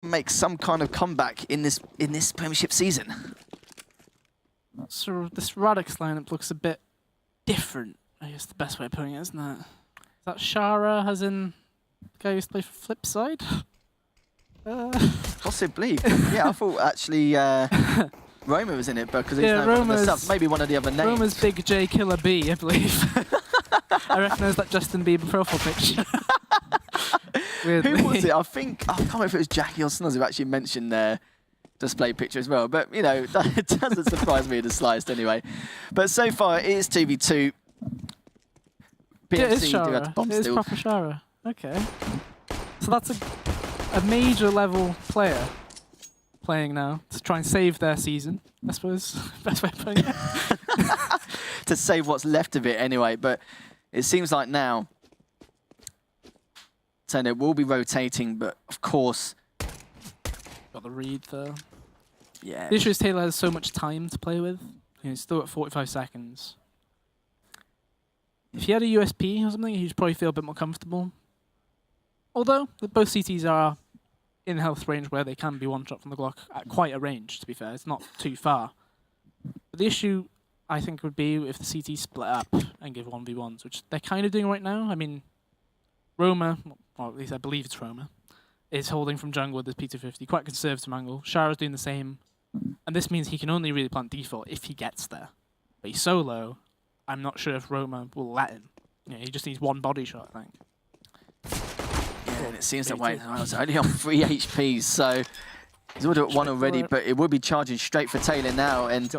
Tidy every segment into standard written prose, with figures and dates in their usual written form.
make some kind of comeback in this Premiership season. So this Radix lineup looks a bit different, I guess the best way of putting it, isn't it? Is that Shara, as in the guy who used to play for Flipside? Possibly. Yeah, I thought actually Roma was in it, because he's known one of the subs. Maybe one of the other names. Roma's Big J Killer B, I believe. I recognise that Justin Bieber profile picture. Who was it? I can't remember if it was Jackie or Snuzz who actually mentioned their display picture as well. But, you know, it doesn't surprise me in the slightest anyway. But so far, it is 2v2. PMC do have to bomb still. It is proper Shara. Okay. So that's a major level player playing now to try and save their season, I suppose. Best way of putting it. To save what's left of it anyway. But it seems like now Taylor will be rotating, but of course... Got the read though. Yeah. The issue is Taylor has so much time to play with. He's still at 45 seconds. If he had a USP or something, he'd probably feel a bit more comfortable. Although, both CTs are in health range where they can be one-shot from the Glock at quite a range, to be fair. It's not too far. But the issue, I think, would be if the CT split up and give 1v1s, which they're kind of doing right now. I mean, Roma, or at least I believe it's Roma, is holding from jungle with this P250, quite conservative angle. Shara's doing the same. And this means he can only really plant default if he gets there. But he's so low, I'm not sure if Roma will let him. You know, he just needs one body shot, I think. Yeah, and it seems that way. It's only on 3 HP, so he's already at 1 already, but it will be charging straight for Taylor now, and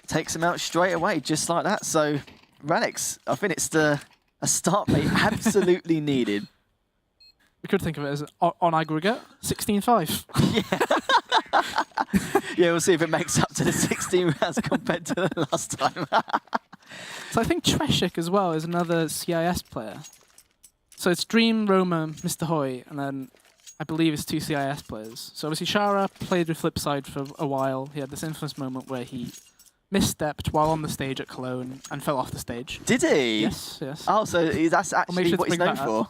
takes him out straight away, just like that. So, Radix, I think it's a start they absolutely needed. We could think of it as on aggregate, 16-5. Yeah. Yeah, we'll see if it makes up to the 16 rounds compared to the last time. So I think Treshik as well is another CIS player. So it's Dream, Roma, Mr. Hoy, and then I believe it's 2 CIS players. So obviously Shara played with Flipside for a while. He had this infamous moment where he misstepped while on the stage at Cologne and fell off the stage. Did he? Yes, yes. Oh, so that's actually sure what he's known for.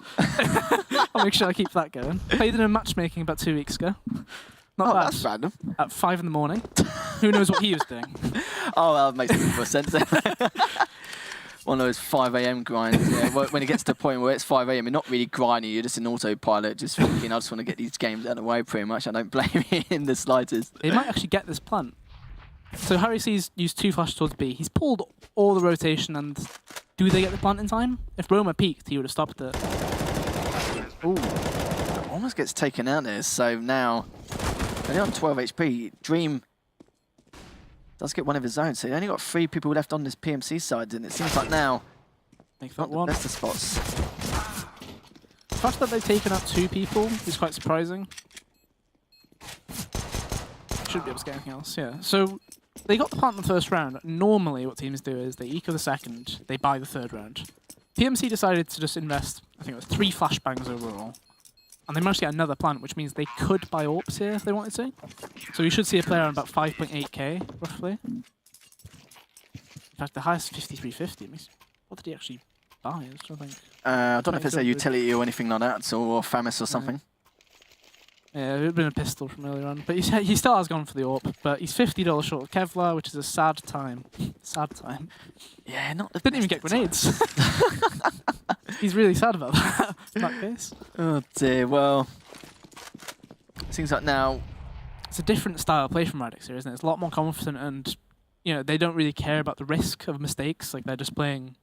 I'll make sure I keep that going. Played in a matchmaking about 2 weeks ago. Not bad. That's random. At 5 in the morning. Who knows what he was doing? Oh, well, that makes a bit more sense. One of those 5 AM grinds. Yeah, when it gets to the point where it's 5 AM, you're not really grinding, you're just in autopilot, just thinking, I just want to get these games out of the way pretty much. I don't blame him in the slightest. They might actually get this plant. So Harry C's used 2 flashes towards B. He's pulled all the rotation, and do they get the plant in time? If Roma peaked, he would have stopped it. Ooh. Almost gets taken out there, so now only on 12 HP. Dream does get one of his own, so he only got 3 people left on this PMC side, and it seems like now not the best of spots. The fact that they've taken out 2 people is quite surprising. Should be able to get anything else, yeah. So they got the plant in the first round. Normally what teams do is they eco the second, they buy the third round. PMC decided to just invest, I think it was 3 flashbangs overall. And they managed to get another plant, which means they could buy AWPs here if they wanted to. So we should see a player on about 5.8k, roughly. In fact, the highest 5350. What did he actually buy? I don't know if it's a utility or anything like that, or FAMAS or something. Yeah, it would have been a pistol from earlier on. But he still has gone for the AWP. But he's $50 short of Kevlar, which is a sad time. Sad time. Yeah, not the Didn't even get grenades. He's really sad about that, in that case. Oh dear, well, seems like now... It's a different style of play from Radix here, isn't it? It's a lot more confident, and you know, they don't really care about the risk of mistakes. Like, they're just playing...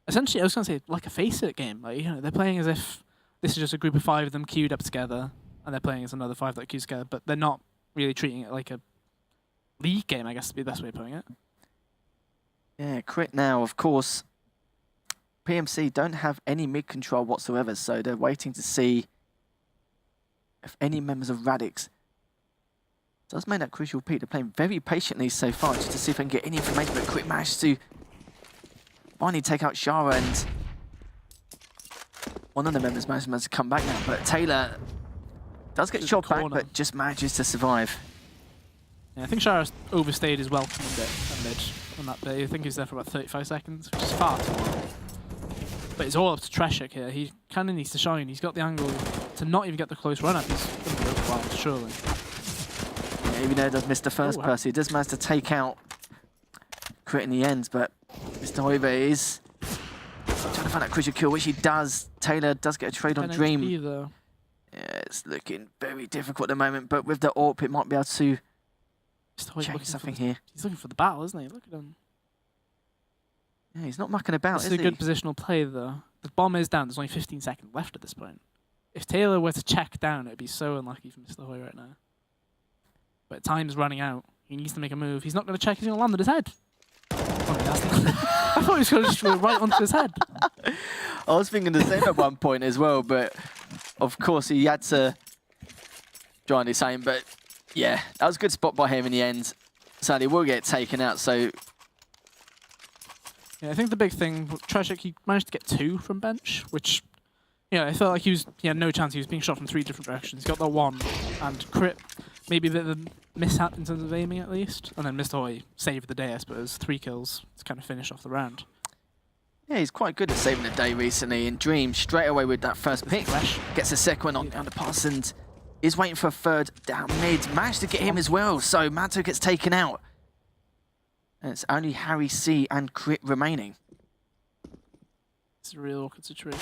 Essentially, I was going to say, like a face-it game. Like, you know, they're playing as if this is just a group of 5 of them queued up together, and they're playing as another 5 that queued together, but they're not really treating it like a league game, I guess, to be the best way of putting it. Yeah, crit now, of course. PMC don't have any mid-control whatsoever, so they're waiting to see if any members of Radix does make that crucial peak. They're playing very patiently so far, just to see if they can get any information, but Quick managed to finally take out Shara, and one of the members managed to come back now, but Taylor does get shot back, but just manages to survive. Yeah, I think Shara overstayed his welcome a bit on that bit. I think he was there for about 35 seconds, which is far too long. But it's all up to Treshik here. He kind of needs to shine. He's got the angle to not even get the close run-up. He's while, surely. Yeah, even though he does miss the first wow. person, he does manage to take out Crit in the end, but Mr. Hoiber is trying to find that crucial kill, which he does. Taylor does get a trade on 10 Dream. HP though. Yeah, it's looking very difficult at the moment, but with the AWP, it might be able to change something here. He's looking for the battle, isn't he? Look at him. Yeah, he's not mucking about, This is is a he? good positional play though. The bomb is down, there's only 15 seconds left at this point. If Taylor were to check down, it'd be so unlucky for Mr. Hoy right now. But time's running out. He needs to make a move. He's not going to check, he's going to land on his head. I thought he was going to just go right onto his head. I was thinking the same at one point as well, but of course he had to try and do something. But yeah, that was a good spot by him in the end. Sadly, will get taken out, so... Yeah, I think the big thing, Tragic, he managed to get 2 from bench, which, you know, I felt like he had no chance. He was being shot from 3 different directions. He got that 1, and Crit, maybe the mishap in terms of aiming at least, and then Mr. Hoy saved the day, I suppose. 3 kills to kind of finish off the round. Yeah, he's quite good at saving the day recently, and Dream straight away with that first pick. Gets a second one on the pass and is waiting for a third down mid. Managed to get him as well, so Manto gets taken out. And it's only Harry C and Crit remaining. It's a real awkward situation.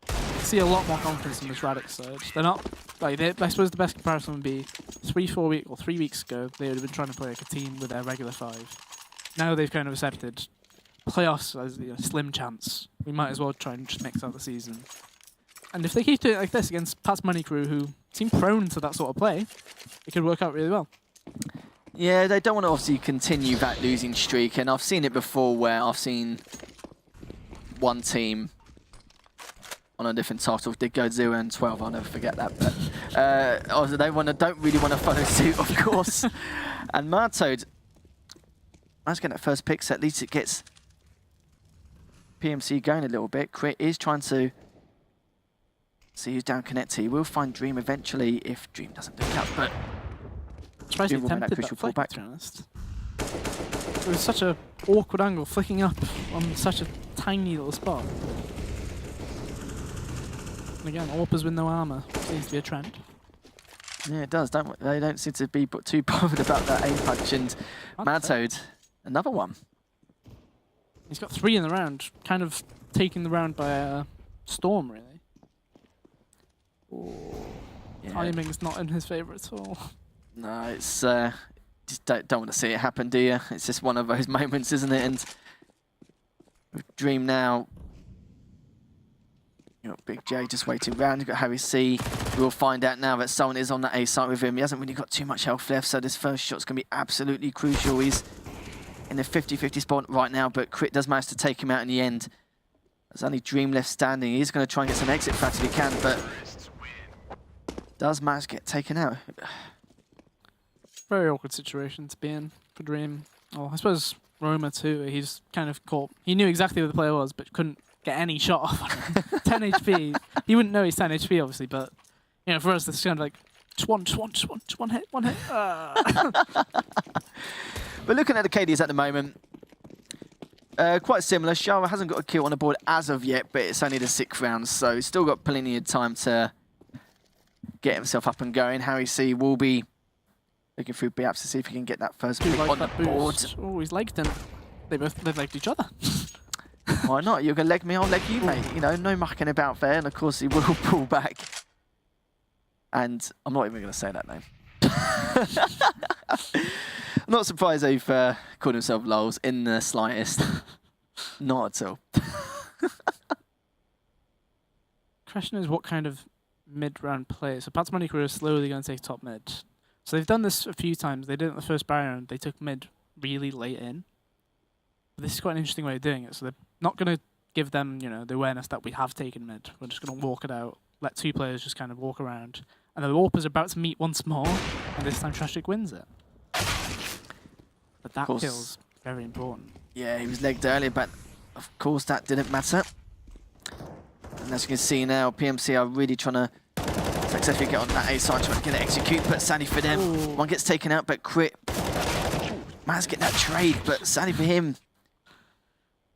I see a lot more confidence in this Radix side. They're not, like, I suppose the best comparison would be 3 weeks ago, they would have been trying to play like a team with their regular 5. Now they've kind of accepted playoffs as a slim chance. We might as well try and just mix out the season. And if they keep doing it like this against Pat's Money Crew, who seem prone to that sort of play, it could work out really well. Yeah, they don't want to obviously continue that losing streak, and I've seen it before where I've seen one team on a different title did go 0-12. I'll never forget that. But also they don't really want to follow suit, of course. And Martoad, managed to get that first pick, so at least it gets PMC going a little bit. Crit is trying to see who's down connected. He will find Dream eventually if Dream doesn't look up, but Tries to attempt that flick, to be honest. It was such an awkward angle, flicking up on such a tiny little spot. And again, AWPers with no armor seems to be a trend. Yeah, it does. They don't seem to be too bothered about that aim punch. And Mantoad, another one. He's got 3 in the round, kind of taking the round by storm, really. Oh, yeah. Timing's not in his favour at all. No, it's just don't want to see it happen, do you? It's just one of those moments, isn't it? And with Dream now, you got Big J just waiting around. You've got Harry C. We'll find out now that someone is on that A site with him. He hasn't really got too much health left, so this first shot's going to be absolutely crucial. He's in the 50-50 spot right now, but Crit does manage to take him out in the end. There's only Dream left standing. He's going to try and get some exit fat if he can, but does manage to get taken out. Very awkward situation to be in for Dream. Well, I suppose Roma too. He's kind of caught. He knew exactly where the player was, but couldn't get any shot off on him. 10 HP. He wouldn't know he's 10 HP, obviously, but you know, for us, this is kind of like just one hit. But looking at the KDs at the moment, quite similar. Shara hasn't got a kill on the board as of yet, but it's only the 6th round, so he's still got plenty of time to get himself up and going. Harry C will be looking through B-Apps to see if he can get that first pick on the board. Oh, he's legged him. They've legged each other. Why not? You're going to leg me, I'll leg you, mate. You know, no mucking about there. And of course, he will pull back. And I'm not even going to say that name. I'm not surprised they've called himself Lols in the slightest. Not at all. Question is what kind of mid-round play. So Pat's Money Crew is slowly going to take top mid. So they've done this a few times. They did it in the first barrier round. They took mid really late in. But this is quite an interesting way of doing it. So they're not going to give them, you know, the awareness that we have taken mid. We're just going to walk it out, let 2 players just kind of walk around. And the AWPers are about to meet once more, and this time Tragic wins it. But that kill's very important. Yeah, he was legged earlier, but of course that didn't matter. And as you can see now, PMC are really trying to successfully get on that A side, trying to get it execute, but sadly for them, one gets taken out, but Crit managed to get that trade, but sadly for him,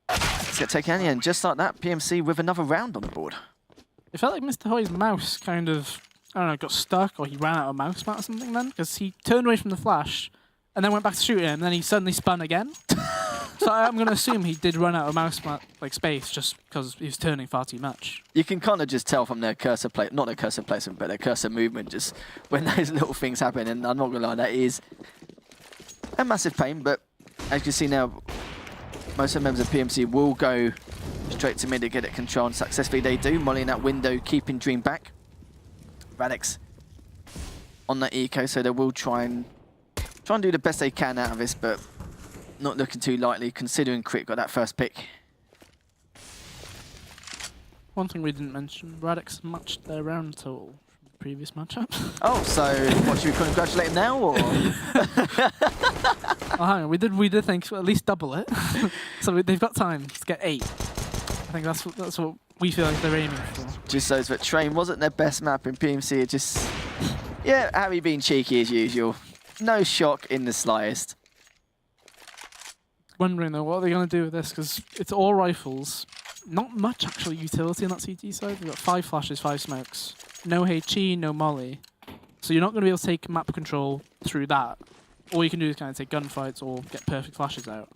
let's get taken out, and just like that, PMC with another round on the board. It felt like Mr. Hoy's mouse kind of I don't know, got stuck or he ran out of mouse mat or something then, because he turned away from the flash and then went back to shoot him, and then he suddenly spun again. So I'm going to assume he did run out of mouse mat like space just because he was turning far too much. You can kind of just tell from their cursor not their cursor placement, but their cursor movement, just when those little things happen. And I'm not going to lie, that is a massive pain. But as you can see now, most of the members of PMC will go straight to mid to get it control, and successfully they do. Molly in that window, keeping Dream back. Radix on that eco, so they will try and do the best they can out of this, but not looking too lightly, considering Crit got that first pick. One thing we didn't mention, Radix matched their round total from the previous matchup. Oh, so what, should we congratulate him now, or? Oh, hang on, we did think at least double it. So they've got time to get 8. I think that's what we feel like they're aiming for. Just shows that Train wasn't their best map in PMC. It just, yeah, Harry being cheeky as usual. No shock in the slightest. Wondering though, what are they going to do with this? Because it's all rifles. Not much actual utility on that CT side. We've got 5 flashes, 5 smokes. No HE, no molly. So you're not going to be able to take map control through that. All you can do is kind of take gunfights or get perfect flashes out.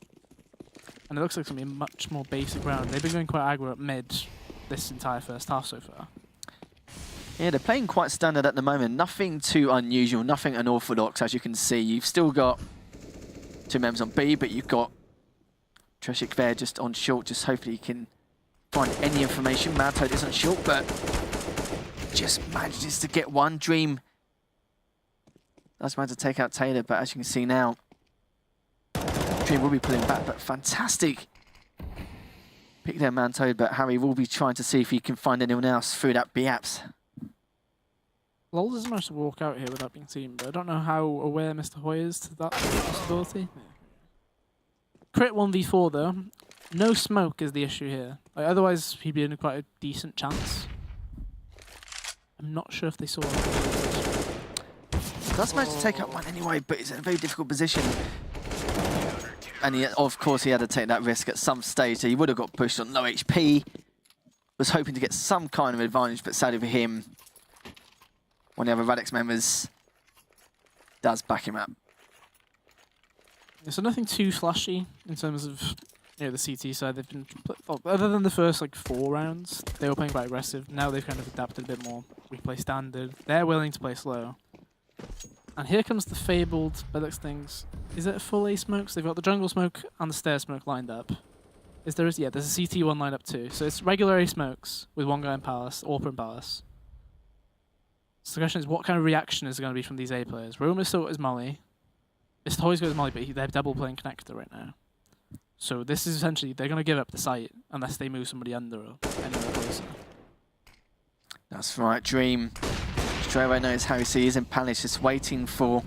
And it looks like it's going to be a much more basic round. They've been going quite aggro at mid this entire first half so far. Yeah, they're playing quite standard at the moment. Nothing too unusual, nothing unorthodox, as you can see. You've still got 2 members on B, but you've got Treshik there just on short. Just hopefully you can find any information. Mad Toad isn't short, but just manages to get one. Dream does manage to take out Taylor, but as you can see now, Dream will be pulling back, but fantastic pick there, Man Toad, but Harry will be trying to see if he can find anyone else through that B-apps. Lol doesn't manage to walk out here without being seen, but I don't know how aware Mr. Hoy is to that possibility. Crit 1v4 though. No smoke is the issue here. Like, otherwise, he'd be in quite a decent chance. I'm not sure if they saw it. Does manage to take out one anyway, but he's in a very difficult position. And he, of course, he had to take that risk at some stage, so he would have got pushed on low HP. Was hoping to get some kind of advantage, but sadly for him, one of the other Radix members does back him up. Yeah, so nothing too flashy in terms of the CT side. They've been, other than the first like 4 rounds, they were playing quite aggressive. Now they've kind of adapted a bit more. We play standard. They're willing to play slow. And here comes the fabled Radix things. Is it a full A smoke? So they've got the jungle smoke and the stair smoke lined up. Yeah, there's a CT one lined up too. So it's regular A smokes with one guy in Palace, AWP in Palace. So the question is, what kind of reaction is there going to be from these A players? Roma still got his molly. Mr. Hoy's got his molly, but they're double playing connector right now. So this is essentially, they're going to give up the site unless they move somebody under or anywhere closer. That's right, Dream. Straight away knows how he is in Palace, just waiting for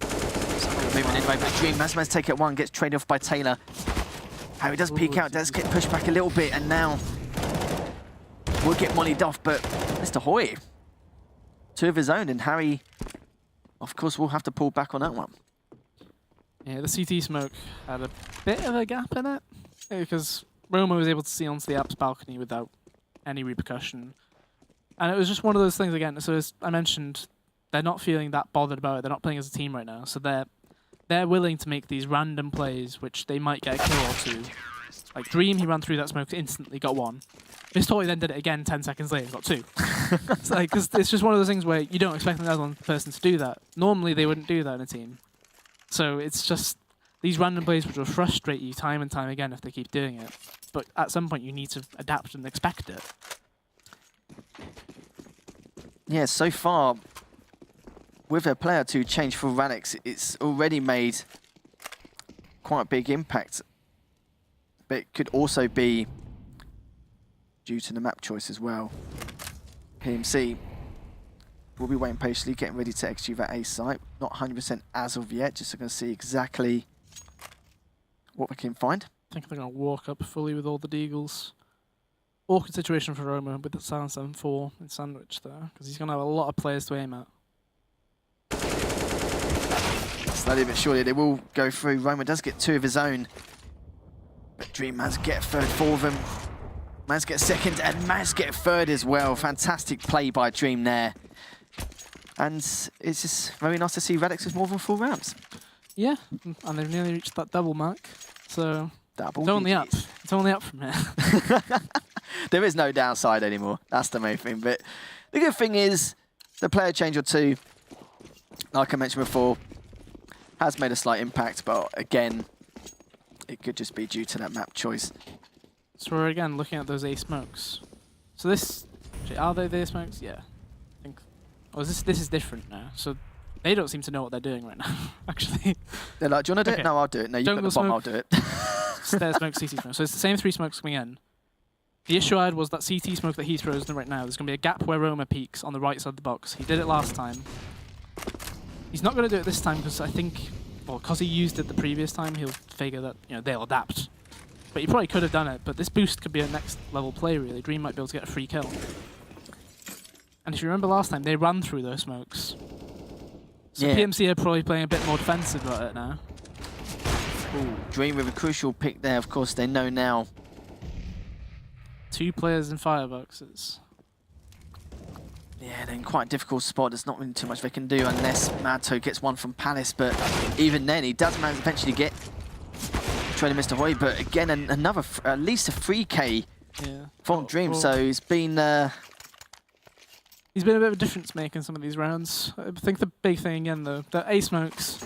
some movement anyway. But Dream has to take it one, gets traded off by Taylor. Harry does peek out, does get pushed back a little bit, and now will get mollied off. But Mr. Hoy, 2 of his own, and Harry, of course, will have to pull back on that one. Yeah, the CT smoke had a bit of a gap in it, because Roma was able to see onto the app's balcony without any repercussion. And it was just one of those things again. So as I mentioned, they're not feeling that bothered about it. They're not playing as a team right now. So they're willing to make these random plays, which they might get a kill or 2. Like Dream, he ran through that smoke, instantly got 1. Mr. Toy then did it again 10 seconds later and got 2. It's like, cause it's just one of those things where you don't expect another one person to do that. Normally they wouldn't do that in a team. So it's just these random plays which will frustrate you time and time again if they keep doing it. But at some point you need to adapt and expect it. Yeah, so far, with a player to change for Radix, it's already made quite a big impact. But it could also be due to the map choice as well. PMC will be waiting patiently, getting ready to execute that A site. Not 100% as of yet, just going to see exactly what we can find. I think they're going to walk up fully with all the deagles. Awkward situation for Roma with the Silent 7-4 in Sandwich there, because he's going to have a lot of players to aim at. Slowly but surely they will go through. Roma does get 2 of his own, but Dream managed to get a third for them. Managed to get a second and managed to get a third as well. Fantastic play by Dream there. And it's just very nice to see Radix with more than 4 rounds. Yeah, and they've nearly reached that double mark. So Double it's only up. digits. It's only up from here. There is no downside anymore. That's the main thing. But the good thing is the player change or two, like I mentioned before, has made a slight impact. But again, it could just be due to that map choice. So we're again looking at those A smokes. So this, are they the A smokes? Yeah, I think. Oh, this is different now. So they don't seem to know what they're doing right now. Actually, They're like, do you want to do Okay. it? No, I'll do it. No, you put Jungle the bomb, smoke. I'll do it. stair smoke, CT smoke. So it's the same 3 smokes coming in. The issue I had was that CT smoke that he throws right now. There's going to be a gap where Roma peaks on the right side of the box. He did it last time. He's not going to do it this time because I think, well, because he used it the previous time, he'll figure that they'll adapt. But he probably could have done it. But this boost could be a next level play really. Dream might be able to get a free kill. And if you remember last time, they ran through those smokes. So Yeah. PMC are probably playing a bit more defensive about it now. Ooh, Dream with a crucial pick there. Of course, they know now. 2 players in fireboxes. Yeah, they're in quite a difficult spot. There's not really too much they can do unless Madto gets one from Palace. But even then, he does manage to eventually get Trader Mr. Hoy. But again, another, at least a 3K Yeah. from Dream. well- So he's been... He's been a bit of a difference maker in some of these rounds. I think the big thing again though, the A smokes,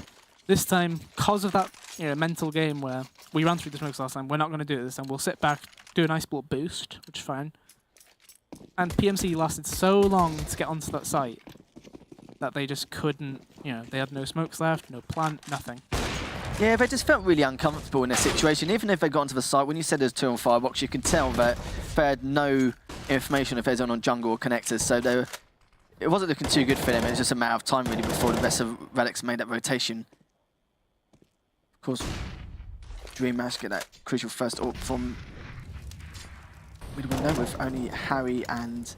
this time, because of that mental game where we ran through the smokes last time, we're not going to do it this time. We'll sit back, do a nice little boost, which is fine. And PMC lasted so long to get onto that site that they just couldn't, they had no smokes left, no plant, nothing. Yeah, they just felt really uncomfortable in their situation. Even if they got onto the site, when you said there's 2 on Firebox, you can tell that they had no information if there's on jungle or connectors. So it wasn't looking too good for them. It was just a matter of time really before the rest of Radix made that rotation. Of course, Dream managed to get that crucial first ult from... We don't know with only Harry and...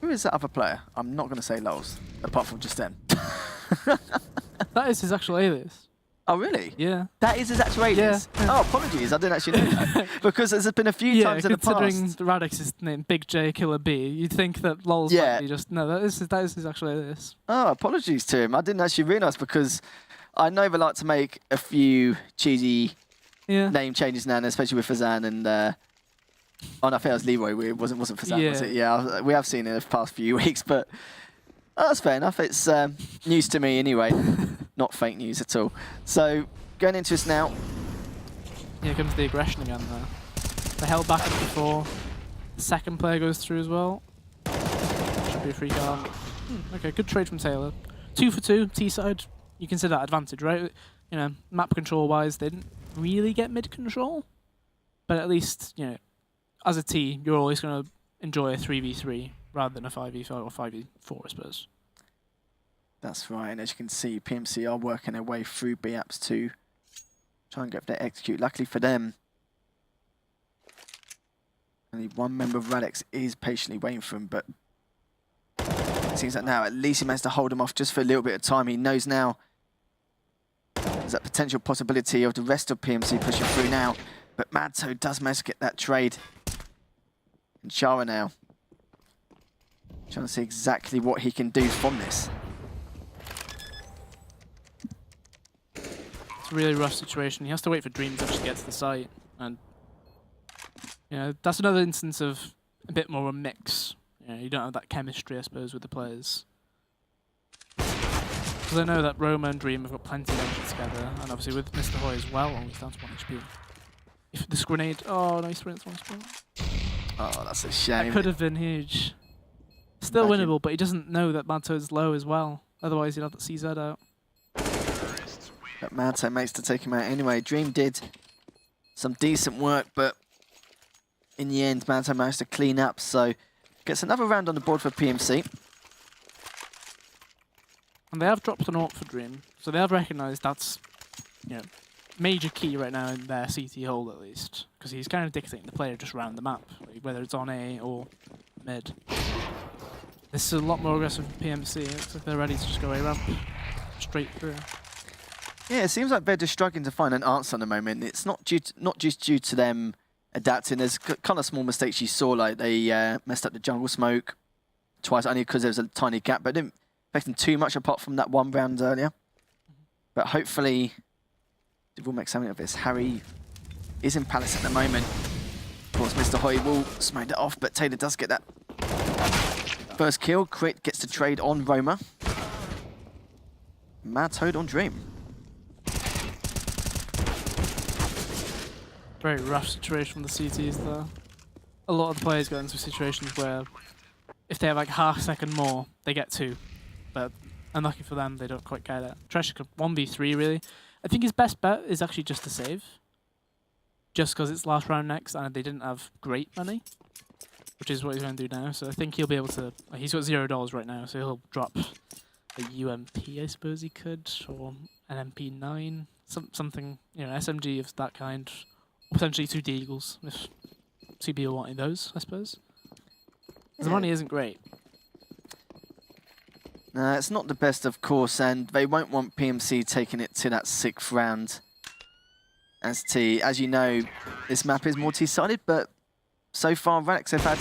Who is that other player? I'm not going to say Lols, apart from just them. That is his actual alias. Oh, really? Yeah. That is his actual alias? Yeah. Oh, apologies, I didn't actually know that. Because there's been a few times in the considering past. the Radix is named Big J Killer B, you'd think that LOL's Yeah. might be just... No, that is his actual alias. Oh, apologies to him. I didn't actually realise because I know they like to make a few cheesy Yeah. name changes now, and especially with Fazan and... oh, no, I think it was Leroy. It wasn't Fazan, was Yeah. it? Yeah, we have seen it in the past few weeks, but that's fair enough. It's news to me anyway. Not fake news at all. So, going into this now. Here comes the aggression again there. They held back before. The second player goes through as well. Should be a free card. Okay, good trade from Taylor. 2 for 2, T-side. You consider that advantage, right? Map control-wise, they didn't really get mid-control. But at least, as a T, you're always going to enjoy a 3v3 rather than a 5v5 or 5v4, I suppose. That's right, and as you can see, PMC are working their way through B-Apps to try and get their execute. Luckily for them, only one member of Radix is patiently waiting for him, but it seems like now at least he managed to hold him off just for a little bit of time. He knows now there's that potential possibility of the rest of PMC pushing through now, but Madto does manage to get that trade. And Chara now trying to see exactly what he can do from this. It's a really rough situation. He has to wait for Dream to actually get to the site. And, that's another instance of a bit more of a mix. You don't have that chemistry, I suppose, with the players. Because I know that Roma and Dream have got plenty of energy together. And obviously with Mr. Hoy as well, only down to 1 HP. If this grenade... Oh, no, he's thrown it to 1 spot. Oh, that's a shame. That could have been huge. Still Back in. winnable, but he doesn't know that Madto's low as well. Otherwise, he'd have that CZ out. But Madto makes to take him out anyway. Dream did some decent work, but in the end, Madto managed to clean up, so gets another round on the board for PMC. And they have dropped an AWP for Dream, so they have recognised that's, major key right now in their CT hold at least, because he's kind of dictating the player just round the map, whether it's on A or mid. This is a lot more aggressive for PMC. It looks like they're ready to just go A ramp straight through. Yeah, it seems like they're just struggling to find an answer at the moment. It's not just due to them adapting. There's kind of small mistakes you saw, like they messed up the jungle smoke twice, only because there was a tiny gap, but didn't expecting too much apart from that one round earlier. But hopefully, they will make something of this. Harry is in Palace at the moment. Of course, Mr. Hoy will smack it off, but Taylor does get that first kill. Crit gets to trade on Roma. Mad Toad on Dream. Very rough situation from the CTs there. A lot of the players get into situations where if they have like half a second more, they get 2. But unlucky for them, they don't quite get it. Treasure could 1v3 really. I think his best bet is actually just to save. Just because it's last round next and they didn't have great money. Which is what he's going to do now. So I think he'll be able to... He's got $0 right now, so he'll drop a UMP, I suppose he could. Or an MP9. Something, you know, SMG of that kind. Or potentially 2 Deagles, if CB are wanting those, I suppose. Yeah. The money isn't great. No, it's not the best, of course, and they won't want PMC taking it to that 6th round. As you know, this map is more T-sided, but so far Radix have had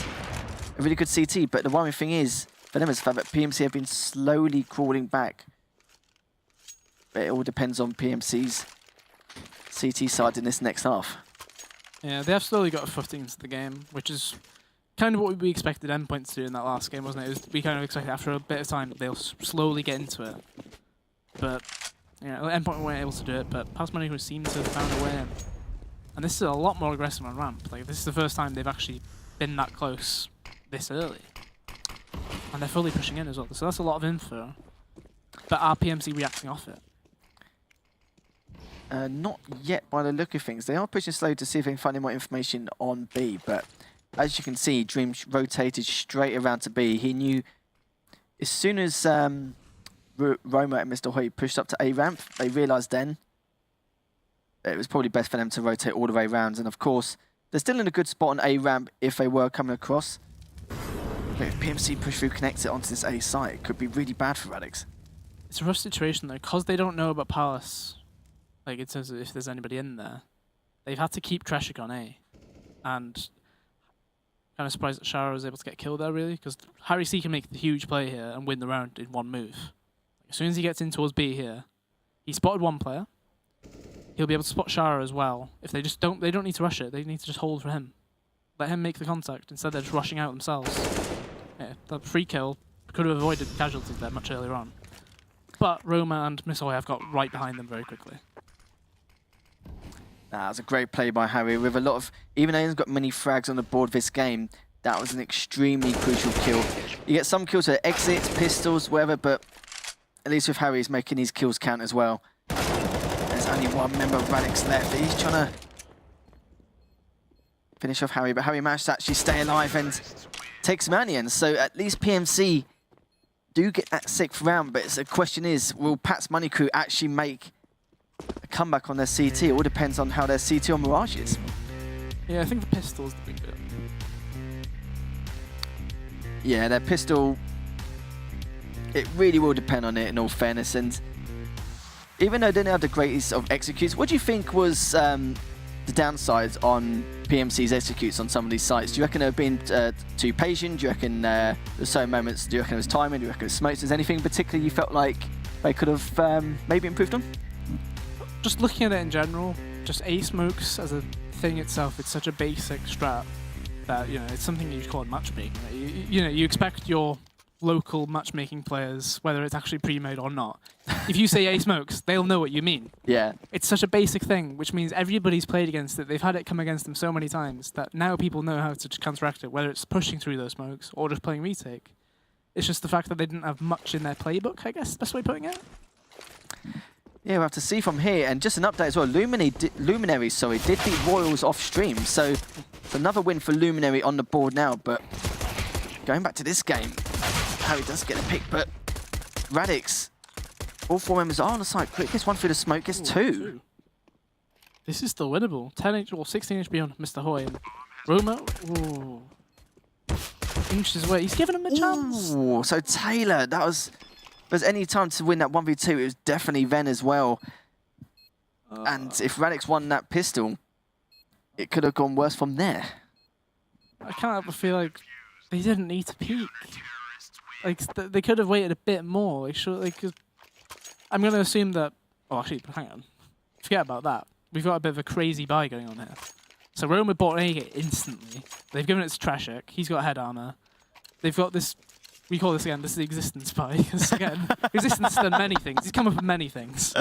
a really good CT. But the worrying thing is, for them is the fact that PMC have been slowly crawling back. But it all depends on PMC's CT side in this next half. Yeah, they have slowly got a footing into the game, which is kind of what we expected Endpoint to do in that last game, wasn't it? We kind of expected after a bit of time they'll slowly get into it. But, you know, Endpoint weren't able to do it, but Palace Money seemed to have found a way in. And this is a lot more aggressive on ramp. Like, this is the first time they've actually been that close this early. And they're fully pushing in as well, so that's a lot of info. But are PMC reacting off it? Not yet by the look of things. They are pushing slow to see if they can find any more information on B, but as you can see, Dream rotated straight around to B. He knew as soon as Roma and Mr. Hoy pushed up to A ramp, they realised then that it was probably best for them to rotate all the way around. And of course, they're still in a good spot on A ramp if they were coming across. But if PMC push through connects it onto this A site, it could be really bad for Radix. It's a rough situation though, because they don't know about Palace. Like, in terms of if there's anybody in there, they've had to keep Treshik on A. And kind of surprised that Shara was able to get killed there, really, because Harry C can make the huge play here and win the round in one move. As soon as he gets in towards B here, he spotted one player. He'll be able to spot Shara as well. If they just don't need to rush it. They need to just hold for him. Let him make the contact. Instead, they're just rushing out themselves. Yeah, that free kill could have avoided casualties there much earlier on. But Roma and Missoy have got right behind them very quickly. That was a great play by Harry with a lot of, even though he hasn't got many frags on the board this game, that was an extremely crucial kill. You get some kills with exits, pistols, whatever, but at least with Harry, he's making his kills count as well. There's only one member of Radix left. He's trying to finish off Harry, but Harry managed to actually stay alive and take some onions. So at least PMC do get that 6th round, but the question is, will Pat's Money Crew actually make a comeback on their CT? It all depends on how their CT on Mirage is. Yeah, I think the pistol's the big bit. Yeah, their pistol, it really will depend on it in all fairness. And even though they didn't have the greatest of executes, what do you think was the downsides on PMC's executes on some of these sites? Do you reckon they've been too patient? Do you reckon there's certain moments, do you reckon it was timing? Do you reckon it was smokes? Is there anything particularly you felt like they could have maybe improved on? Just looking at it in general, just A smokes as a thing itself, it's such a basic strat that, you know, it's something you call matchmaking. Right? You know, you expect your local matchmaking players, whether it's actually pre-made or not. If you say A smokes, they'll know what you mean. Yeah. It's such a basic thing, which means everybody's played against it. They've had it come against them so many times that now people know how to counteract it, whether it's pushing through those smokes or just playing retake. It's just the fact that they didn't have much in their playbook, I guess, best way of putting it. Yeah, we'll have to see from here. And just an update as well, Luminary did beat Royals off stream. So it's another win for Luminary on the board now. But going back to this game, Harry does get a pick, but Radix, all 4 members are on the side. Quick gets one through the smoke, gets 2. This is still winnable. 10 or 16 HP on Mr. Hoy. And Roma, ooh, inches away. He's giving him a chance. Ooh, so Taylor, that was... If there's any time to win that 1v2, it was definitely then as well. And if Radix won that pistol, it could have gone worse from there. I can't help but feel like they didn't need to peek. Like they could have waited a bit more. Like, sure, like, 'cause I'm gonna assume that. Oh, actually, hang on. Forget about that. We've got a bit of a crazy buy going on here. So Roma bought an AK instantly. They've given it to Trashik. He's got head armor. They've got this. We call this again. This is the existence buy. Because again, existence has done many things. He's come up with many things.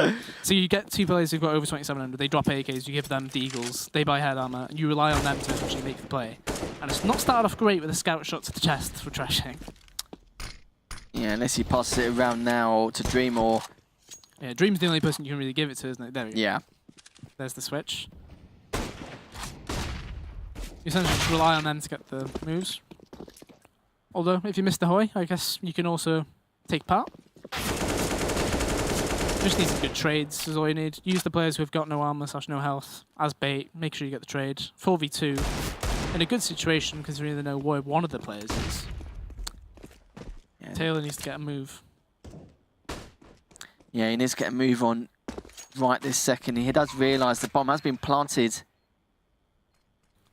So you get two players who've got over 2700. They drop AKs. You give them Deagles. They buy head armor. And you rely on them to actually make the play. And it's not started off great with a scout shot to the chest for Trashik. Yeah, unless he passes it around now to Dream or... Yeah, Dream's the only person you can really give it to, isn't it? There we go. Yeah. There's the switch. You essentially just rely on them to get the moves. Although, if you miss the Hoy, I guess you can also take part. Just need some good trades, is all you need. Use the players who have got no armor / no health as bait. Make sure you get the trade. 4v2. In a good situation, because we really know where one of the players is. Yeah. Taylor needs to get a move. Yeah, he needs to get a move on right this second. He does realise the bomb has been planted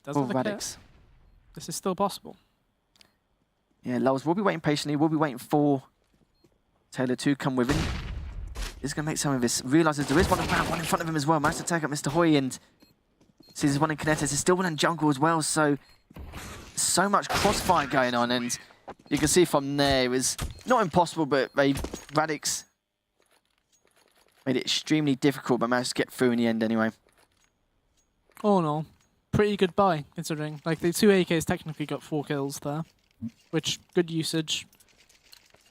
for Radix. This is still possible. Yeah, Lulz will be waiting patiently. We'll be waiting for Taylor to come with him. He's going to make some of this. Realises there is one around, one in front of him as well. Managed to take up Mr. Hoy and sees there's one in Kinetis. There's still one in jungle as well. So much crossfire going on. And you can see from there, it was not impossible, but Radix made it extremely difficult, but managed to get through in the end anyway. Oh no. Pretty good buy, considering. Like, the two AKs technically got 4 kills there. Which, good usage.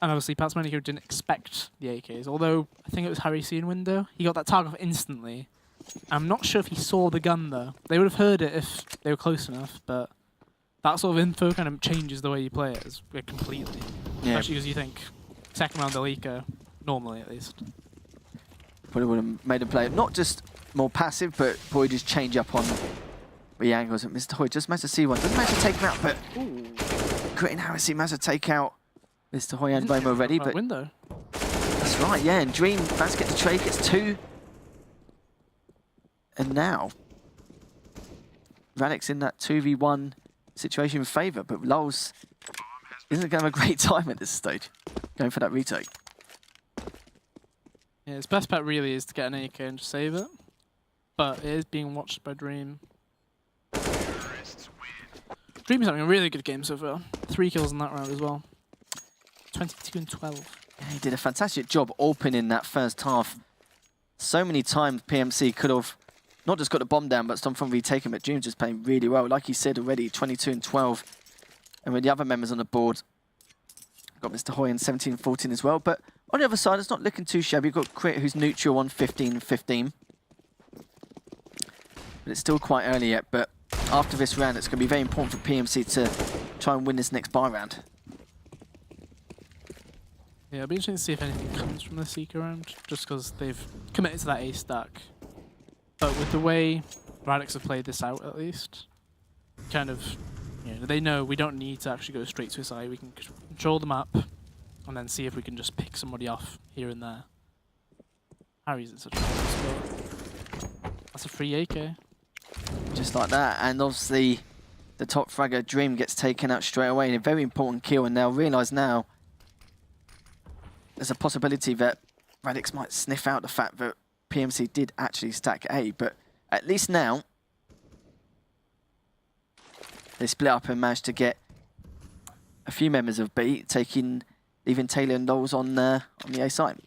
And obviously, Pat Smeniko didn't expect the AKs, although I think it was Harry C in window. He got that target off instantly. I'm not sure if he saw the gun, though. They would have heard it if they were close enough, but that sort of info kind of changes the way you play it completely. Yeah. Especially because you think second round they'll eco, normally at least. Probably would have made him play not just more passive, but probably just change up on the angles. And Mr. Hoy just managed to see one. Doesn't manage to take him out, but Crit and Harris managed to take out Mr. Hoy and Roma already. But window. That's right, yeah. And Dream managed to get the trade, gets 2. And now Radix in that 2v1 situation in favour, but Lulz isn't going to have a great time at this stage, going for that retake. Yeah, his best bet really is to get an AK and just save it. But it is being watched by Dream. Dream is having a really good game so far. 3 kills in that round as well. 22 and 12. Yeah, he did a fantastic job opening that first half. So many times PMC could have not just got the bomb down, but stopped from retaking, but Dream just playing really well. Like he said already, 22 and 12. And with the other members on the board, got Mr. Hoy in 17-14 as well. But on the other side, it's not looking too shabby. You've got Crit, who's neutral on 15-15. But it's still quite early yet. But after this round, it's going to be very important for PMC to try and win this next buy round. Yeah, it'll be interesting to see if anything comes from the Seeker round, just because they've committed to that A stack. But with the way Radix have played this out, at least, kind of, you know, they know we don't need to actually go straight to a side. We can control the map and then see if we can just pick somebody off here and there. Harry's in such a good spot. That's a free AK. Just like that, and obviously the top fragger Dream gets taken out straight away in a very important kill, and they'll realise now there's a possibility that Radix might sniff out the fact that PMC did actually stack A, but at least now they split up and managed to get a few members of B, leaving Taylor and Lulz on the A side.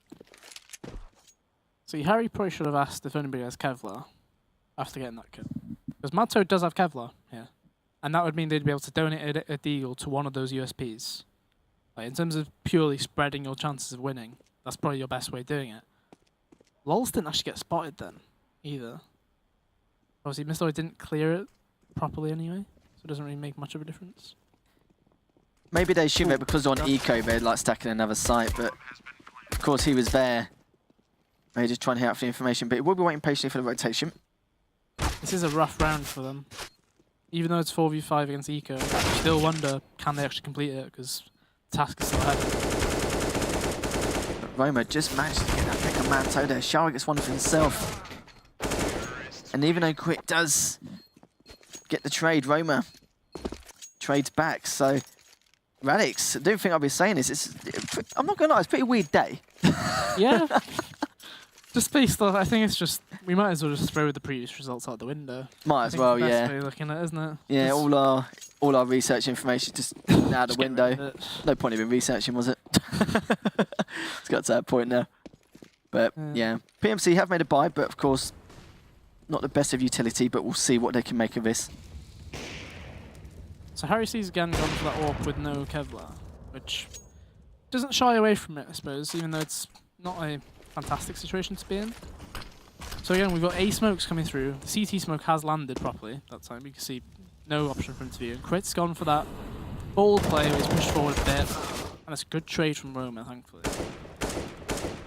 See, Harry probably should have asked if anybody has Kevlar after getting that kill. Because Mato does have Kevlar here. And that would mean they'd be able to donate a deal to one of those USPs. Like, in terms of purely spreading your chances of winning, that's probably your best way of doing it. Lulz didn't actually get spotted then, either. Obviously, Mr. Hoy didn't clear it properly anyway, so it doesn't really make much of a difference. Maybe they assume that because they're on eco, they're like stacking another site, but of course he was there. Maybe just trying to hit out for the information, but we'll be waiting patiently for the rotation. This is a rough round for them. Even though it's 4v5 against eco, I still wonder, can they actually complete it, because the task is still ahead. But Roma just managed to get that pick of Manto there. Shara gets one for himself. And even though Quick does get the trade, Roma trades back, so Radix, I don't think I'll be saying this. I'm not going to lie, it's a pretty weird day. Yeah. Just based on, I think it's just, we might as well just throw the previous results out the window. Might as well, It's the best yeah. way of looking at it, isn't it? Yeah, Just all our research information just out the get rid of window. it. No point even researching, was it? It's got to that point now. But yeah, PMC have made a buy, but of course, not the best of utility, but we'll see what they can make of this. So Harry C's again gone for that AWP with no Kevlar, which doesn't shy away from it, I suppose, even though it's not a fantastic situation to be in. So again, we've got A smokes coming through. The CT smoke has landed properly that time. You can see no option for him to view. And Crit's gone for that bold play where he's pushed forward a bit. And it's a good trade from Roma, thankfully.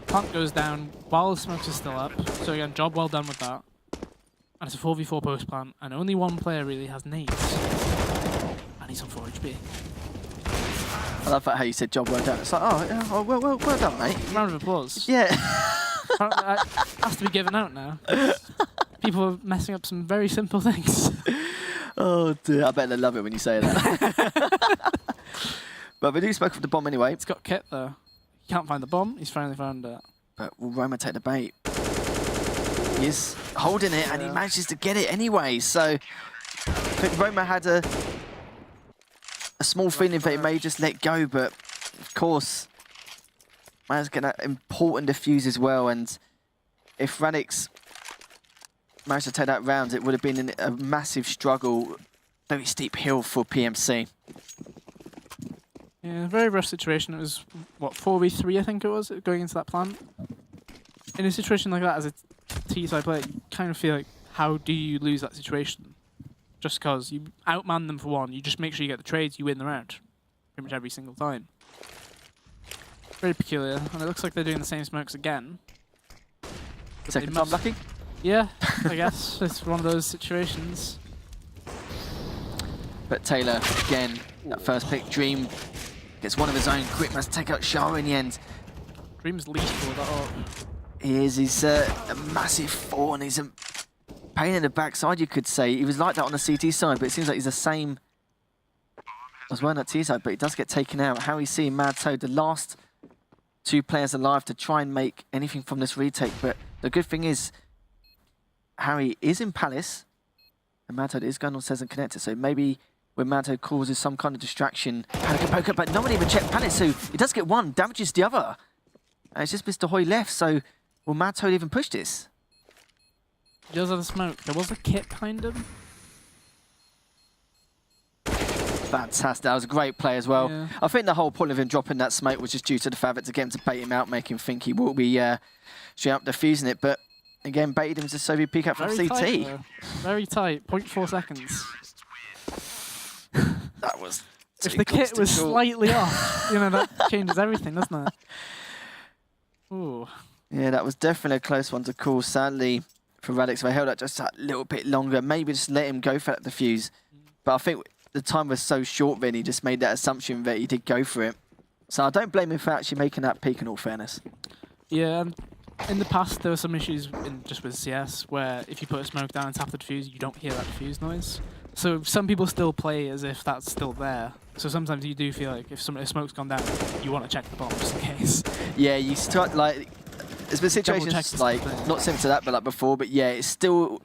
Plant goes down while the smokes are still up. So again, job well done with that. And it's a 4v4 post plant, and only one player really has nades. And he's on 4 HP. I love that how you said job well done. It's like, oh, yeah, well done, mate. Round of applause. Yeah. Has to be given out now. People are messing up some very simple things. Oh dear, I bet they love it when you say that. But we do smoke for the bomb anyway. It's got kit though. He can't find the bomb, he's finally found it. But will Roma take the bait? He's holding it and he manages to get it anyway. So I think Roma had a small feeling that he may just let go, but of course, managed to get that important defuse as well. And if Radix managed to take that round, it would have been a massive struggle, very steep hill for PMC. Yeah, very rough situation. It was, what, 4v3 I think it was, going into that plant. In a situation like that, as a T-side player, you kind of feel like, how do you lose that situation? Just because you outman them for one, you just make sure you get the trades, you win the round. Pretty much every single time. Very peculiar, and it looks like they're doing the same smokes again. But Second time lucky? Yeah, I guess. It's one of those situations. But Taylor, again, that first pick, Dream, gets one of his own. Quick must take out Shara in the end. Dream's lethal with that AWP. He is. He's a massive thorn. He's a pain in the backside, you could say. He was like that on the CT side, but it seems like he's the same as well on that T side, but he does get taken out. How he's seeing Mad Toad, the last two players alive to try and make anything from this retake. But the good thing is, Harry is in Palace, and Mad Toad is going on Says and Connector, so maybe when Mad Toad causes some kind of distraction, Panic and Poker, but no one even checked Palace, so he does get one, damages the other. And it's just Mr. Hoy left, so will Mad Toad even push this? He does have a smoke. There was a kit behind him. Fantastic. That was a great play as well. Yeah. I think the whole point of him dropping that smoke was just due to the fact that to get him to bait him out, make him think he will be straight up defusing it. But again, baited him to Soviet peek out from Very CT. tight, though. Very tight. 0.4 seconds. That was. If the kit was slightly off, you know, that changes everything, doesn't it? Ooh. Yeah, that was definitely a close one to call. Sadly, for Radix, they held that just a little bit longer. Maybe just let him go for that defuse. But I think the time was so short then he just made that assumption that he did go for it. So I don't blame him for actually making that peak in all fairness. Yeah, and in the past there were some issues just with CS where if you put a smoke down and tap the defuse, you don't hear that defuse noise. So some people still play as if that's still there. So sometimes you do feel like if a smoke's gone down, you want to check the bomb just in case. Yeah, you start like there's been situations like not similar to that, but like before. But yeah, it still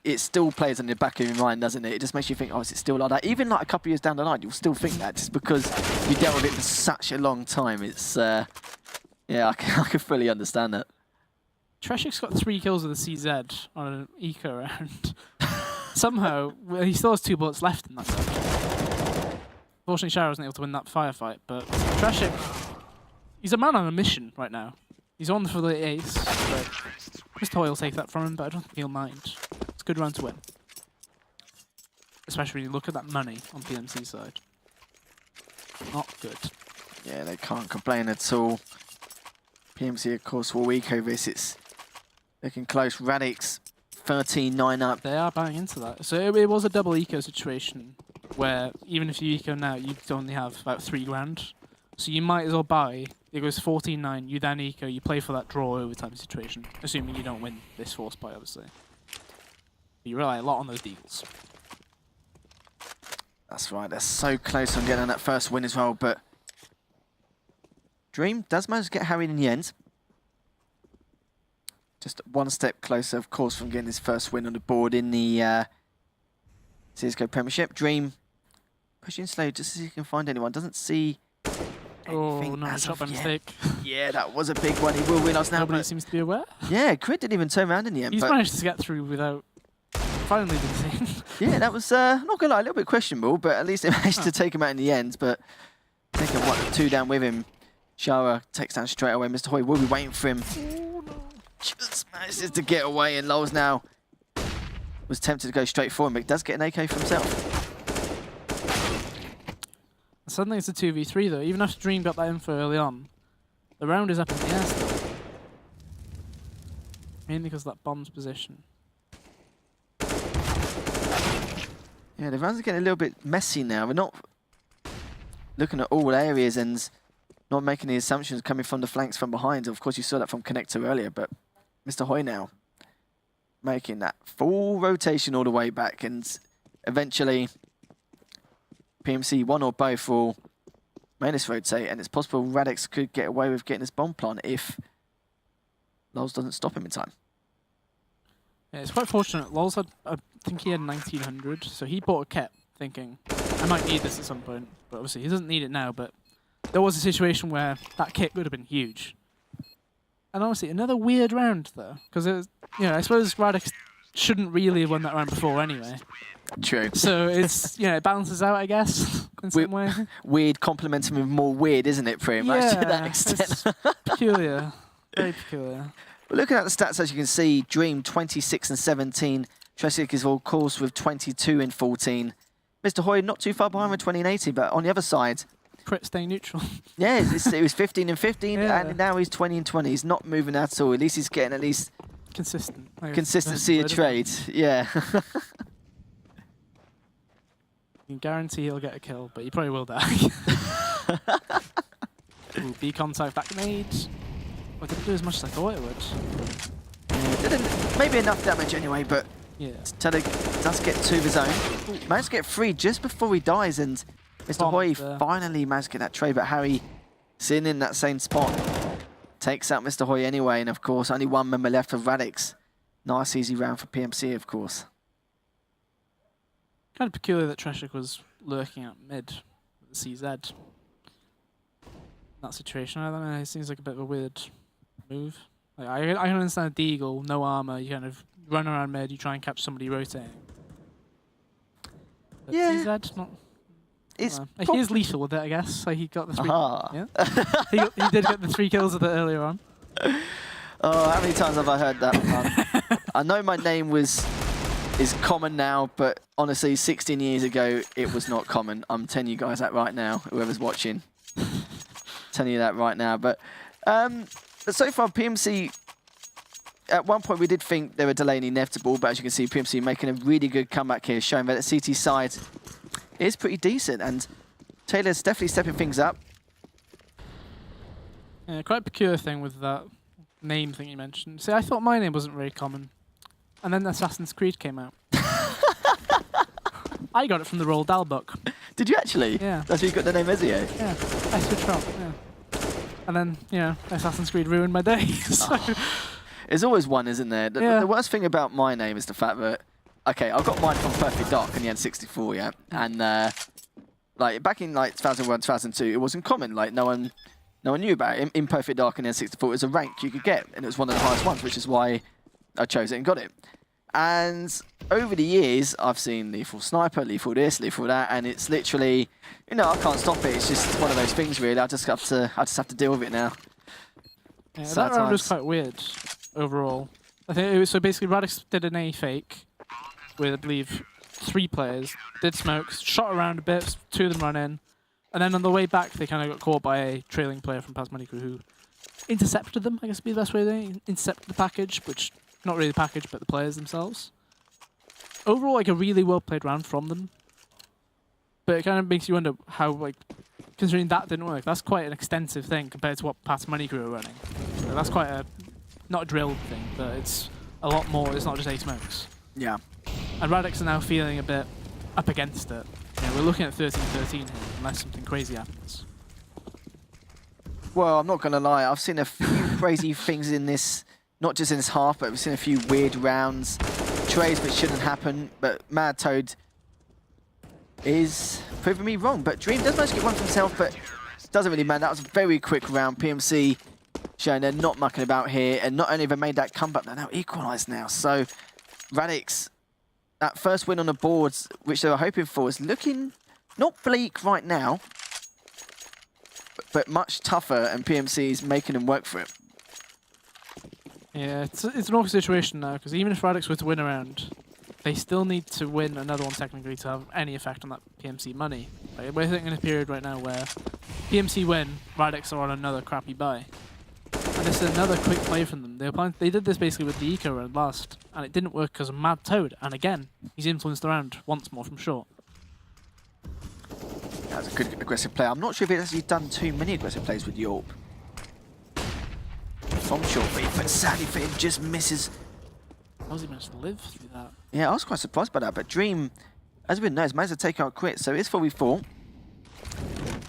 plays on the back of your mind, doesn't it? It just makes you think, oh, is it still like that? Even like a couple of years down the line, you'll still think that just because you dealt with it for such a long time. It's yeah, I can fully understand that. Treshik's got 3 kills with a CZ on an eco round. Somehow, well, he still has 2 bullets left in that round. Fortunately, Shara wasn't able to win that firefight, but Treshik, he's a man on a mission right now. He's on for the ace, but Mr. Hoy will take that from him, but I don't think he'll mind. It's a good round to win. Especially when you look at that money on PMC side. Not good. Yeah, they can't complain at all. PMC, of course, will eco this. It's looking close. Radix, 13-9 up. They are banging into that. So it was a double eco situation where even if you eco now, you only have about 3 grand. So you might as well buy. It goes 14-9, you then eco, you play for that draw overtime situation, assuming you don't win this force buy, obviously. But you rely a lot on those deagles. That's right, they're so close on getting that first win as well, but Dream does manage to get Harry in the end. Just one step closer, of course, from getting his first win on the board in the CSGO Premiership. Dream pushing slow just as he can find anyone. Doesn't see anything. Oh, no, shot by yet. mistake. Yeah, that was a big one. He will win us now. Nobody But seems to be aware. yeah, Crit didn't even turn around in the end. He's but managed to get through without finally being seen. yeah, that was, not gonna lie, a little bit questionable, but at least they managed to take him out in the end. But taking 1-2 down with him, Shara takes down straight away. Mr. Hoy will be waiting for him. Oh, no. Just manages to get away, and Lowell's now was tempted to go straight for him, but does get an AK for himself. Suddenly it's a 2v3 though. Even after Dream got that info early on, the round is up in the air still. Mainly because of that bomb's position. Yeah, the rounds are getting a little bit messy now. We're not looking at all areas and not making the assumptions coming from the flanks from behind. Of course, you saw that from Connector earlier, but Mr. Hoy now making that full rotation all the way back, and eventually PMC, one or both, will make this rotate, and it's possible Radix could get away with getting this bomb plant if Lols doesn't stop him in time. Yeah, it's quite fortunate. Lols had, I think he had 1900, so he bought a kit thinking, I might need this at some point, but obviously he doesn't need it now, but there was a situation where that kit would have been huge. And honestly, another weird round though, because it was, you know, I suppose Radix shouldn't really have won that round before anyway. True. So it's, you know, it balances out, I guess, in some way. Weird complementing with more weird, isn't it, pretty much, to that extent? It's peculiar. Very peculiar. Looking at the stats, as you can see, Dream 26 and 17. Tresic is of course with 22 and 14. Mr. Hoy not too far behind with 20 and 18, but on the other side, Crit staying neutral. yeah, it was 15 and 15, Yeah. and now he's 20 and 20. He's not moving at all. At least he's getting at least Consistent. I guess. consistency of trade. Yeah. You can guarantee he'll get a kill, but he probably will die. Ooh, B contact back nade. Well, it didn't do as much as I thought it would. Didn't, maybe enough damage anyway, but Yeah. Teddy does get two of his own. Managed to get free just before he dies, and Mr. Bomb Hoy there. finally managed to get that trade, but Harry, sitting in that same spot, takes out Mr. Hoy anyway, and of course, only one member left of Radix. Nice, easy round for PMC, of course. Kind of peculiar that Treshik was lurking at mid with the CZ. That situation, I don't know, it seems like a bit of a weird move. Like, I can understand a Deagle, no armor, you kind of run around mid, you try and catch somebody rotating. But Yeah. CZ, not... It's he is lethal with it, I guess. So he got the 3. Aha. Yeah. he did get the 3 kills with it earlier on. Oh, how many times have I heard that? I know my name is common now, but honestly, 16 years ago, it was not common. I'm telling you guys that right now, whoever's watching. Telling you that right now. But so far, PMC, at one point we did think they were delaying the inevitable, but as you can see, PMC making a really good comeback here, showing that the CT side is pretty decent, and Taylor's definitely stepping things up. Yeah, quite a peculiar thing with that name thing you mentioned. See, I thought my name wasn't very common. And then Assassin's Creed came out. I got it from the Roald Dahl book. Did you actually? Yeah. That's where you got the name Ezio? Yeah, I switched up, yeah. And then, you know, Assassin's Creed ruined my day. So. There's always one, isn't there? The worst thing about my name is the fact that, okay, I got mine from Perfect Dark in the N64, yeah? And, like, back in, like, 2001, 2002, it wasn't common. Like, no one knew about it. In Perfect Dark in the N64, it was a rank you could get, and it was one of the highest ones, which is why I chose it and got it. And over the years, I've seen Lethal Sniper, Lethal this, Lethal that, and it's literally, you know, I can't stop it. It's just one of those things, really. I just have to deal with it now. Yeah, that round was quite weird overall. I think it was, so basically Radix did an A fake with, I believe, 3 players, did smokes, shot around a bit, 2 of them ran in, and then on the way back they kind of got caught by a trailing player from Pasmaniku who intercepted them, I guess would be the best way to say it. Intercepted the package, which, not really the package, but the players themselves. Overall, like a really well played round from them. But it kind of makes you wonder how, like, considering that didn't work, that's quite an extensive thing compared to what Pasmaniku were running. So that's quite a, not a drilled thing, but it's a lot more, it's not just 8 smokes. Yeah. And Radix are now feeling a bit up against it. You know, we're looking at 13-13 here, unless something crazy happens. Well, I'm not going to lie. I've seen a few crazy things in this, not just in this half, but we've seen a few weird rounds, trades which shouldn't happen. But Mad Toad is proving me wrong. But Dream does manage to get one for himself, but doesn't really matter. That was a very quick round. PMC showing they're not mucking about here, and not only have they made that comeback, they're now equalised now. So Radix, that first win on the boards, which they were hoping for, is looking not bleak right now, but much tougher, and PMC is making them work for it. Yeah, it's an awkward situation now, because even if Radix were to win a round, they still need to win another one technically to have any effect on that PMC money. Like, we're sitting in a period right now where PMC win, Radix are on another crappy buy. And this is another quick play from them. They did this basically with the eco round last, and it didn't work because of Mad Toad. And again, he's influenced the round once more from short. That's a good aggressive play. I'm not sure if he's actually done too many aggressive plays with Yorp. From short, but sadly for him, just misses. How's he managed to live through that? Yeah, I was quite surprised by that, but Dream, as we know, has managed to take out crit, so it's 4v4.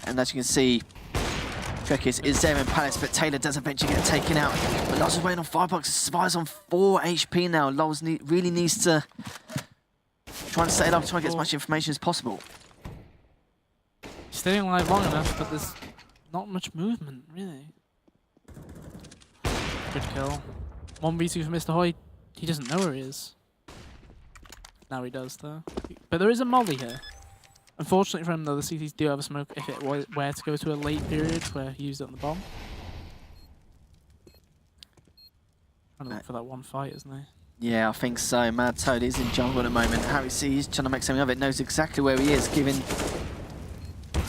And as you can see, Trekkies is there in Palace, but Taylor does eventually get taken out. But Lars is waiting on Firebox, survives on 4 HP now. Lars really needs to try and set it up, try and get as much information as possible. He's staying alive long enough, but there's not much movement, really. Good kill. 1v2 for Mr. Hoy. He doesn't know where he is. Now he does, though. But there is a molly here. Unfortunately for him, though, the CTs do have a smoke if it were to go to a late period where he used it on the bomb. Trying to look for that one fight, isn't he? Yeah, I think so. Mad Toad is in jungle at the moment. Harry C is trying to make something of it, knows exactly where he is, giving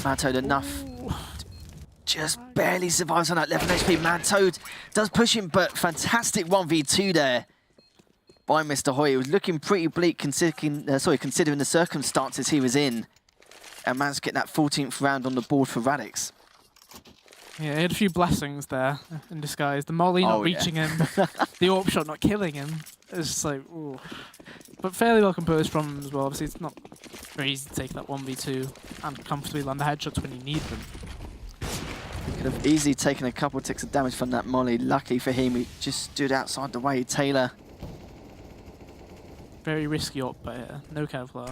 Mad Toad enough. Ooh. Just barely survives on that 11 HP. Mad Toad does push him, but fantastic 1v2 there by Mr. Hoy. It was looking pretty bleak considering the circumstances he was in. And managed to get that 14th round on the board for Radix. Yeah, he had a few blessings there in disguise. The molly not reaching him, the AWP shot not killing him. It's just like, ooh. But fairly well composed from him as well. Obviously, it's not very easy to take that 1v2 and comfortably land the headshots when you need them. He could have easily taken a couple ticks of damage from that molly. Lucky for him, he just stood outside the way. Taylor. Very risky AWP, but no Kevlar.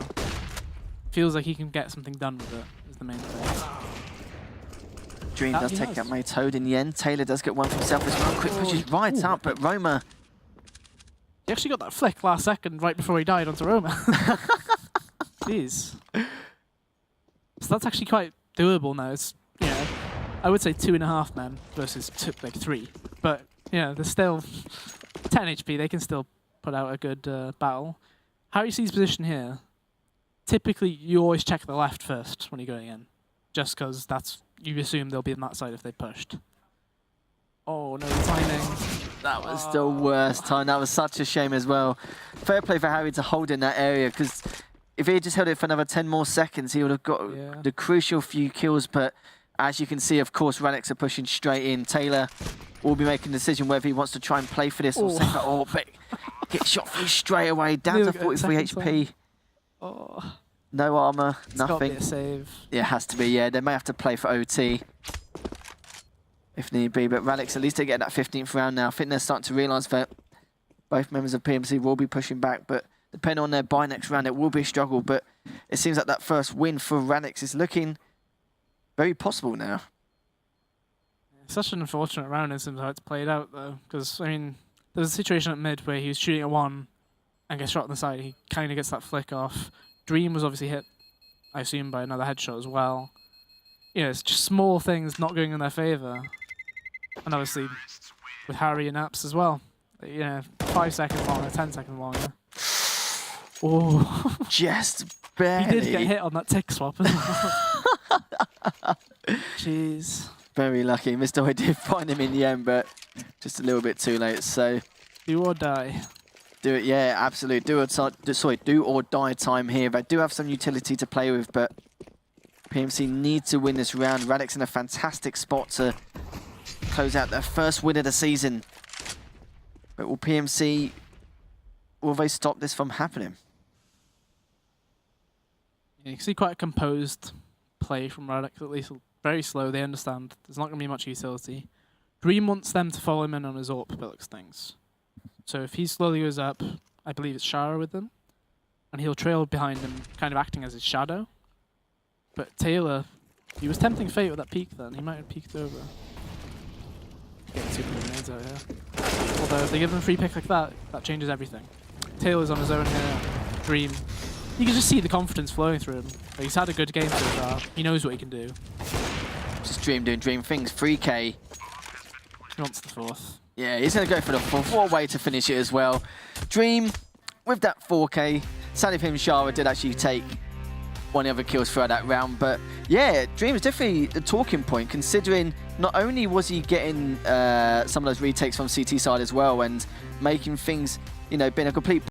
Feels like he can get something done with it, is the main thing. Dream does take out Mad Toad in the end. Taylor does get one for himself as well. Quick pushes right up, but Roma... He actually got that flick last second right before he died onto Roma. Jeez. So that's actually quite doable now. It's, yeah, I would say 2.5 men versus 3. But, yeah, there's still 10 HP. They can still put out a good battle. Harry C's position here, typically you always check the left first when you're going in. Just because that's, you assume they'll be on that side if they pushed. Oh, no timing. That was the worst time. That was such a shame as well. Fair play for Harry to hold in that area, because if he had just held it for another 10 more seconds, he would have got the crucial few kills. But as you can see, of course, Radix are pushing straight in. Taylor will be making a decision whether he wants to try and play for this or save it all. But get shot through straight away, down to 43 HP. Oh. No armor, It's nothing. Got to be a save. Yeah, it has to be, yeah. They may have to play for OT if need be, but Radix, at least they get that 15th round now. I think they're starting to realise that both members of PMC will be pushing back, but depending on their buy next round, it will be a struggle. But it seems like that first win for Radix is looking very possible now. It's such an unfortunate round in terms of how it's played out, though, because, I mean, there was a situation at mid where he was shooting at one and gets shot on the side. He kind of gets that flick off. Dream was obviously hit, I assume, by another headshot as well. You know, it's just small things not going in their favour. And obviously, with Harry and Apps as well. You know, 5 seconds longer, 10 seconds longer. Oh. Just barely. He did get hit on that tick swap as well. Jeez. Very lucky. Mr. Hoy did find him in the end, but just a little bit too late. So do or die. Do it, yeah, absolutely. Do or die time here. They do have some utility to play with, but PMC need to win this round. Radix in a fantastic spot to close out their first win of the season. But will PMC, will they stop this from happening? Yeah, you can see quite a composed play from Radix, at least very slow. They understand there's not going to be much utility. Dream wants them to follow him in on his AWP, by the looks of things. So if he slowly goes up, I believe it's Shara with them, and he'll trail behind him, kind of acting as his shadow. But Taylor, he was tempting fate with that peek then. He might have peeked over. Getting 2 grenades out here. Although if they give him a free pick like that, that changes everything. Taylor's on his own here. Dream. You can just see the confidence flowing through him. He's had a good game so far. He knows what he can do. Just Dream doing Dream things. 3K. He wants the 4th. Yeah, he's going to go for the 4th. What a way to finish it as well. Dream, with that 4K. Sadly for him, Shara did actually take one of the other kills throughout that round. But yeah, Dream is definitely the talking point, considering not only was he getting some of those retakes from CT side as well and making things, you know, being a complete